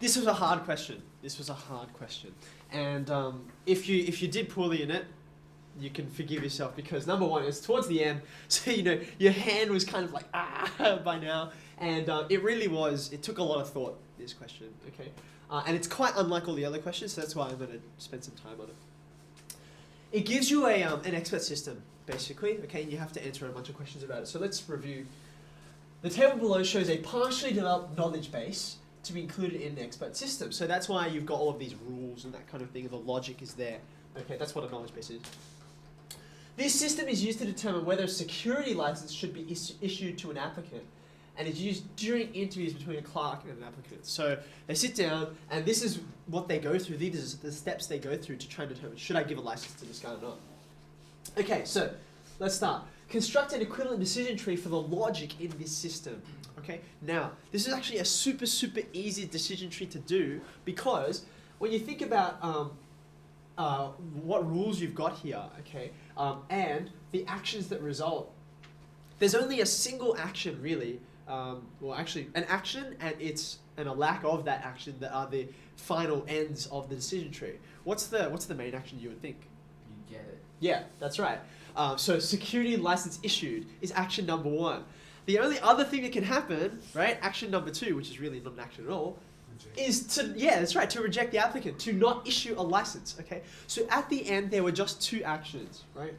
this was a hard question. And if you did poorly in it, you can forgive yourself because number one, it's towards the end, so your hand was kind of like by now, and it really was. It took a lot of thought, this question. Okay, and it's quite unlike all the other questions, so that's why I'm going to spend some time on it. It gives you an expert system basically. Okay, and you have to answer a bunch of questions about it. So let's review. The table below shows a partially developed knowledge base to be included in an expert system. So that's why you've got all of these rules and that kind of thing, and the logic is there. Okay, that's what a knowledge base is. This system is used to determine whether a security license should be issued to an applicant, and is used during interviews between a clerk and an applicant. So they sit down, and this is what they go through. These are the steps they go through to try and determine, should I give a license to this guy or not? Okay, so let's start. Construct an equivalent decision tree for the logic in this system. Okay, now this is actually a super easy decision tree to do, because when you think about what rules you've got here, okay, and the actions that result, there's only a single action really. Well, actually, an action and a lack of that action that are the final ends of the decision tree. What's the main action you would think? You get it. Yeah, that's right. So security license issued is action number one. The only other thing that can happen, right, action number two, which is really not an action at all, is to reject the applicant, to not issue a license, okay? So at the end, there were just two actions, right?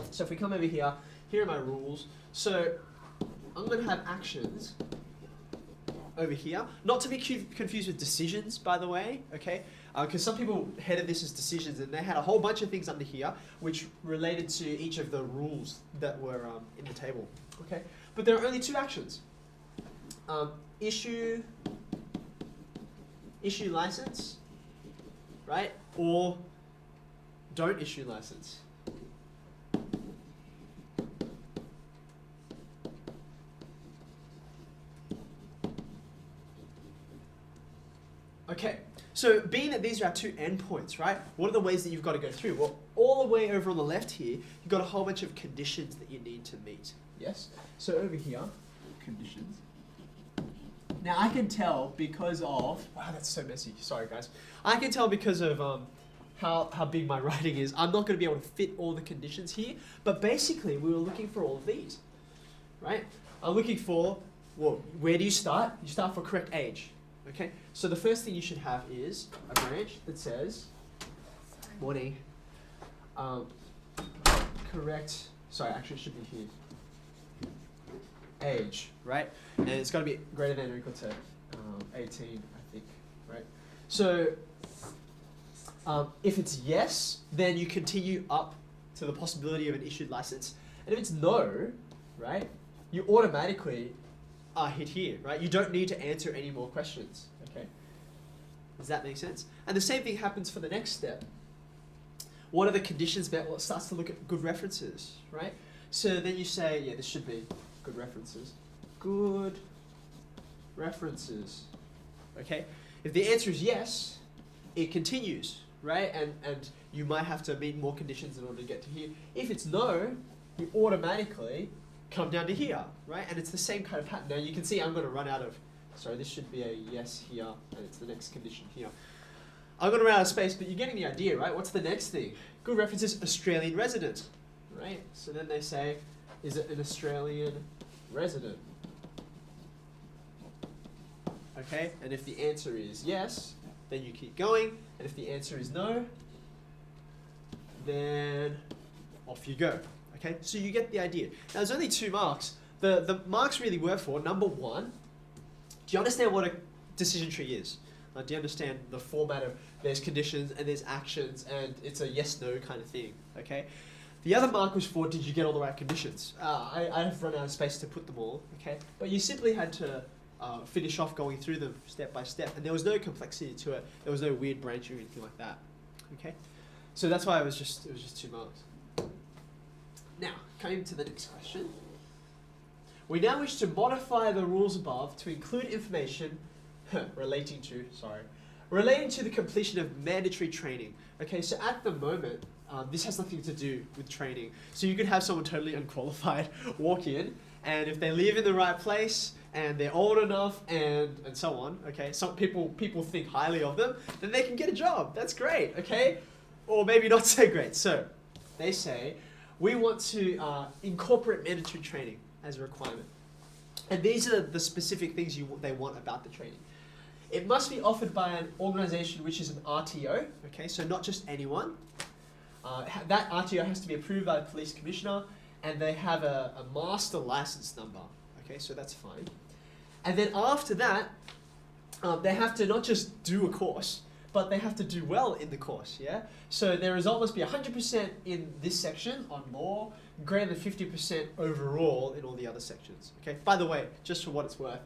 So if we come over here, here are my rules. So I'm going to have actions over here, not to be confused with decisions, by the way, okay? Because some people headed this as decisions, and they had a whole bunch of things under here which related to each of the rules that were in the table, okay? But there are only two actions. Issue license, right? Or don't issue license. Okay, so being that these are our two endpoints, right? What are the ways that you've got to go through? Well, all the way over on the left here, you've got a whole bunch of conditions that you need to meet. Yes? So over here, conditions. Now I can tell because of, wow, that's so messy. Sorry guys. I can tell because of how big my writing is. I'm not going to be able to fit all the conditions here, but basically we were looking for all of these, right? I'm looking for, well, where do you start? You start for correct age. Okay, so the first thing you should have is a branch that says, morning, correct, sorry, actually it should be here, age, right? And it's got to be greater than or equal to 18, I think, right? So if it's yes, then you continue up to the possibility of an issued license. And if it's no, right, you automatically hit here, right? You don't need to answer any more questions, okay? Does that make sense? And the same thing happens for the next step. What are the conditions met? Well, it starts to look at good references, right? So then you say, yeah, this should be good references. Good references, okay? If the answer is yes, it continues, right? And you might have to meet more conditions in order to get to here. If it's no, you automatically come down to here, right? And it's the same kind of pattern. Now you can see I'm going to run out of, sorry, this should be a yes here, and it's the next condition here. I'm going to run out of space, but you're getting the idea, right? What's the next thing? Good references, Australian resident, right? So then they say, is it an Australian resident? Okay, and if the answer is yes, then you keep going, and if the answer is no, then off you go. Okay, so you get the idea. Now there's only 2 marks. The marks really were for, number 1, do you understand what a decision tree is? Do you understand the format of there's conditions and there's actions and it's a yes-no kind of thing, okay? The other mark was for, did you get all the right conditions? I've run out of space to put them all, okay? But you simply had to finish off going through them step by step, and there was no complexity to it. There was no weird branching or anything like that, okay? So that's why it was just 2 marks. Now, coming to the next question. We now wish to modify the rules above to include information relating to the completion of mandatory training. Okay, so at the moment, this has nothing to do with training. So you could have someone totally unqualified walk in and if they live in the right place, and they're old enough, and so on, okay? Some people think highly of them, then they can get a job. That's great, okay? Or maybe not so great. So they say, we want to incorporate mandatory training as a requirement. And these are the specific things they want about the training. It must be offered by an organization which is an RTO, okay? So not just anyone. That RTO has to be approved by the police commissioner, and they have a master license number, okay? So that's fine. And then after that, they have to not just do a course, but they have to do well in the course, yeah? So their result must be 100% in this section on law, greater than 50% overall in all the other sections, okay? By the way, just for what it's worth,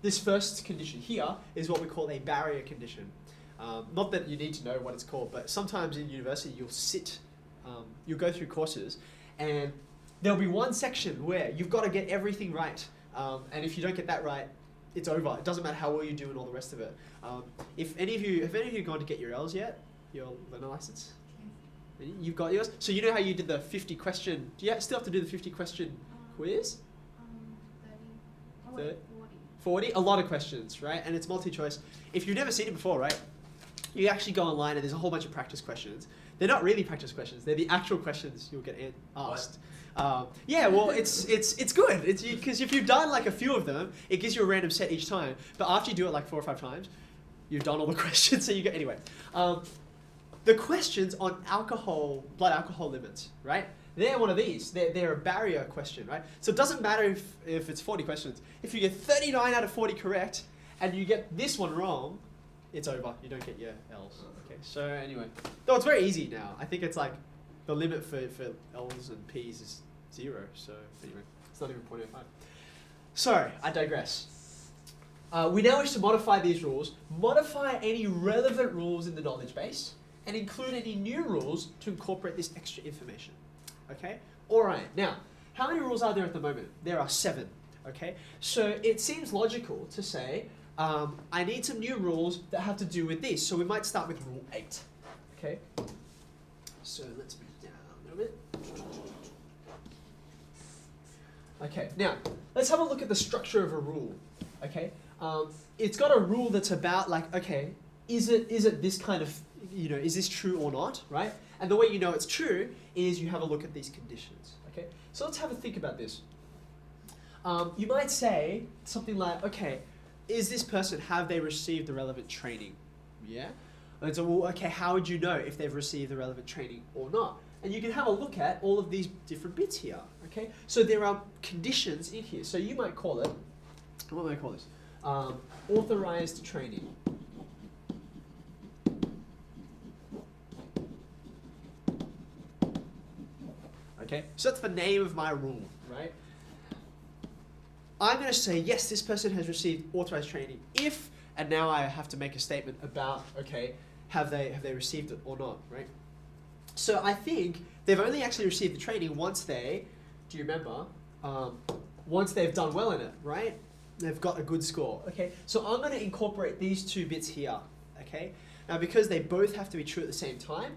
this first condition here is what we call a barrier condition. Not that you need to know what it's called, but sometimes in university you'll go through courses, and there'll be one section where you've got to get everything right. And if you don't get that right, it's over. It doesn't matter how well you do and all the rest of it. Have any of you gone to get your L's yet? Your learner license? Okay. You've got yours? So you know how you did the 50 question, do you still have to do the 50 question quiz? 30. 40? A lot of questions, right? And it's multi-choice. If you've never seen it before, right? You actually go online and there's a whole bunch of practice questions. They're not really practice questions. They're the actual questions you'll get asked. Yeah, well, it's good. It's because if you've done like a few of them, it gives you a random set each time. But after you do it like 4 or 5 times, you've done all the questions. So you get anyway. The questions on blood alcohol limits, right? They're one of these. They're a barrier question, right? So it doesn't matter if it's 40 questions. If you get 39 out of 40 correct and you get this one wrong, it's over. You don't get your L's. Okay. So anyway, though it's very easy now. I think it's like the limit for L's and P's is 0. So anyway, it's not even 0.05. Sorry, I digress. We now wish to modify these rules, modify any relevant rules in the knowledge base, and include any new rules to incorporate this extra information. Okay? Alright, now, how many rules are there at the moment? There are 7. Okay? So it seems logical to say, I need some new rules that have to do with this. So we might start with rule 8. Okay? So let's move down a little bit. Okay, now, let's have a look at the structure of a rule. Okay? It's got a rule that's about like, okay, is it this kind of, is this true or not, right? And the way you know it's true is you have a look at these conditions, okay? So let's have a think about this. You might say something like, okay, is this person, have they received the relevant training? Yeah? And so, well, okay, how would you know if they've received the relevant training or not? And you can have a look at all of these different bits here, okay? So there are conditions in here. So you might call it, what might I call this? Authorized training. Okay, so that's the name of my rule, right? I'm going to say, yes, this person has received authorized training if, and now I have to make a statement about, okay, have they received it or not, right? So I think they've only actually received the training once they, do you remember, once they've done well in it, right? They've got a good score, okay? So I'm going to incorporate these 2 bits here, okay? Now because they both have to be true at the same time,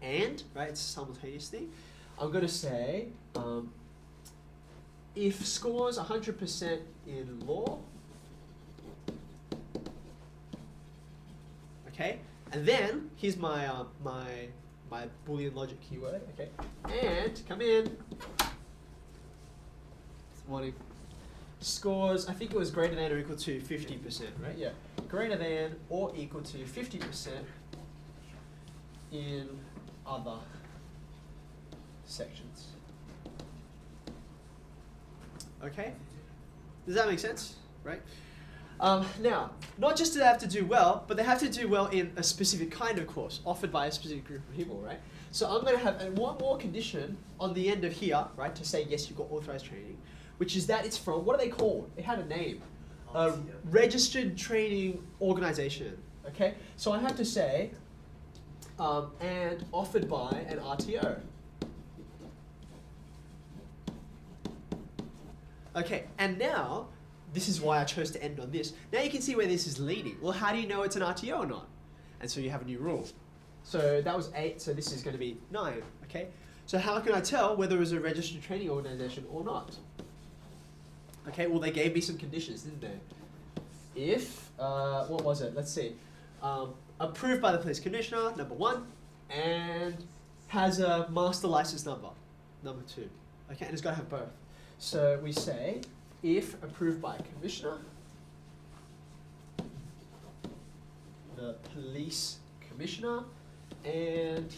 and, right, it's a simultaneous thing, I'm going to say, if scores 100% in law, okay, and then here's my my Boolean logic keyword, okay, and come in, morning, scores, I think it was greater than or equal to 50%, right? Yeah, greater than or equal to 50% in other sections. Okay? Does that make sense? Right? Now, not just do they have to do well, but they have to do well in a specific kind of course offered by a specific group of people, right? So I'm going to have one more condition on the end of here, right, to say yes, you've got authorized training, which is that it's from, what are they called? It had a name. A registered training organization. Okay? So I have to say, and offered by an RTO. Okay, and now, this is why I chose to end on this. Now you can see where this is leading. Well, how do you know it's an RTO or not? And so you have a new rule. So that was 8, so this is going to be 9, okay? So how can I tell whether it's a registered training organization or not? Okay, well they gave me some conditions, didn't they? If, what was it? Let's see. Approved by the police commissioner, number 1, and has a master license number, number 2. Okay, and it's got to have both. So we say, if approved by a commissioner, the police commissioner, and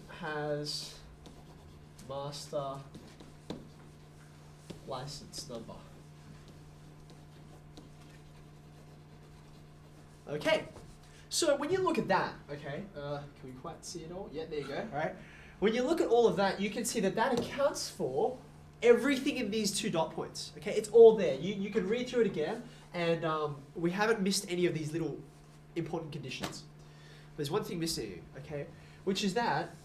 has master license number. Okay, so when you look at that, okay, can we quite see it all? Yeah, there you go, all right. When you look at all of that, you can see that that accounts for everything in these 2 dot points, okay? It's all there. You can read through it again, and we haven't missed any of these little important conditions. There's one thing missing, okay, which is that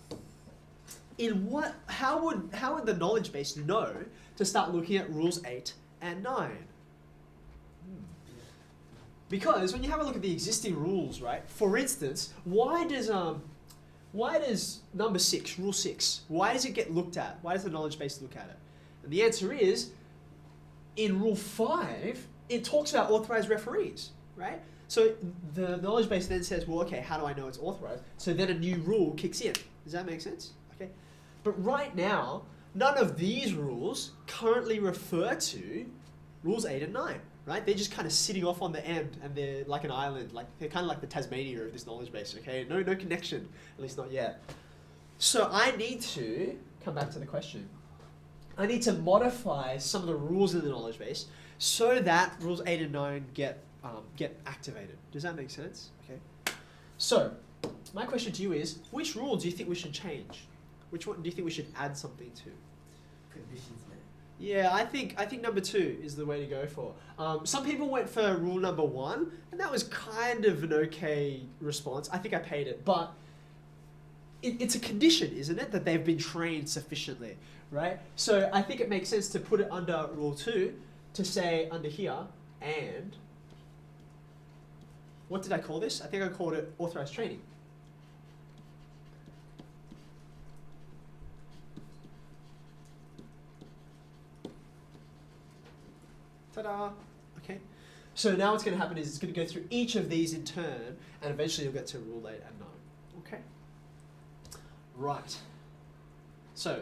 how would the knowledge base know to start looking at rules 8 and 9? Because when you have a look at the existing rules, right? For instance, why does number 6, rule 6, why does it get looked at? Why does the knowledge base look at it? And the answer is, in rule 5, it talks about authorized referees, right? So the knowledge base then says, well, okay, how do I know it's authorized? So then a new rule kicks in. Does that make sense? Okay. But right now, none of these rules currently refer to rules 8 and 9. Right? They're just kind of sitting off on the end, and they're like an island, like they're kind of like the Tasmania of this knowledge base, okay? No connection, at least not yet. So I need to come back to the question. I need to modify some of the rules in the knowledge base so that rules 8 and 9 get activated. Does that make sense? Okay. So my question to you is, which rule do you think we should change? Which one do you think we should add something to? Conditions, man. Yeah, I think number 2 is the way to go for. Some people went for rule number 1, and that was kind of an okay response. I think I paid it, but it's a condition, isn't it, that they've been trained sufficiently, right? So I think it makes sense to put it under rule 2, to say under here, and what did I call this? I think I called it authorized training. Ta-da! Okay. So now what's going to happen is it's going to go through each of these in turn, and eventually you'll get to rule 8 and 9. Okay. Right. So